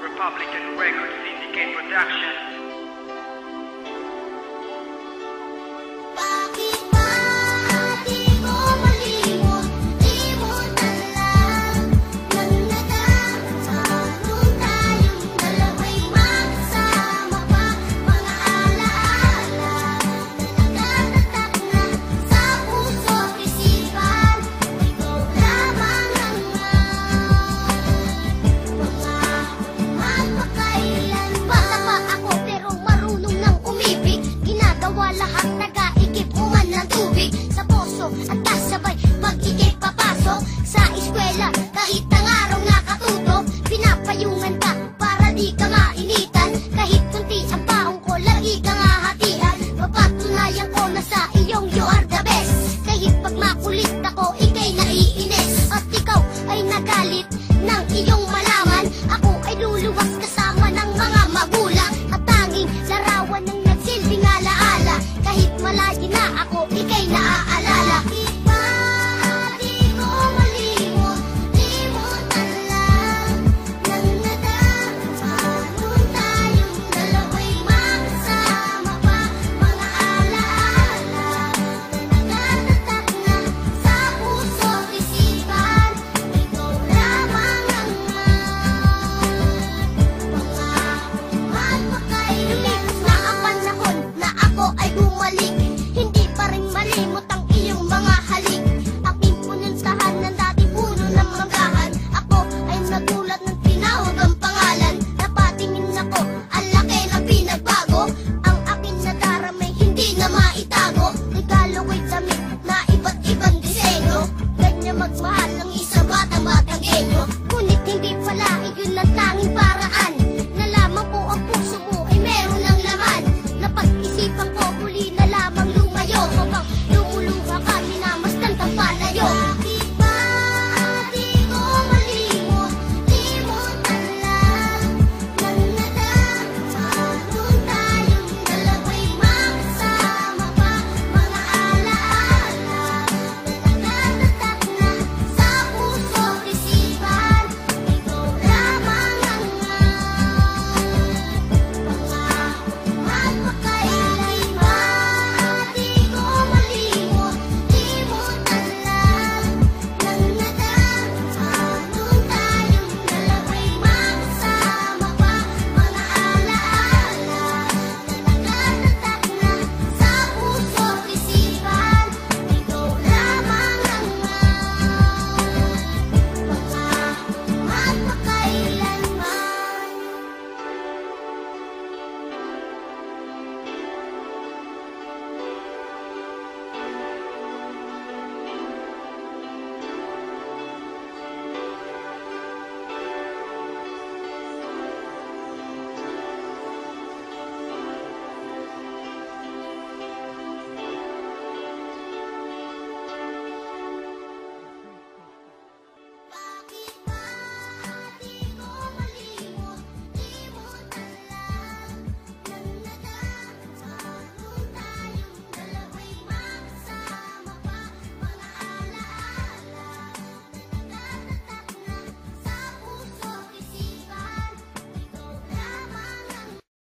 Republican Record Syndicate Production. Lahat nag-aigip uman ng tubig sa poso at kasabay mag-igip papasok sa eskwela. Kahit ang araw nakatutok, pinapayungan ka para di ka mainitan. Kahit kunti ang paong ko, lagi kang hahatian. Papatunayan ko na sa iyong you are the best. Kahit pag makulit ako, ikay naiinis. At ikaw ay nagalit ng iyong malaman. Ako ay luluwas kasama ng mga magulang. At tanging larawan ng nagsilbing alaala. Kahit malayo na ako, ikay naaalala.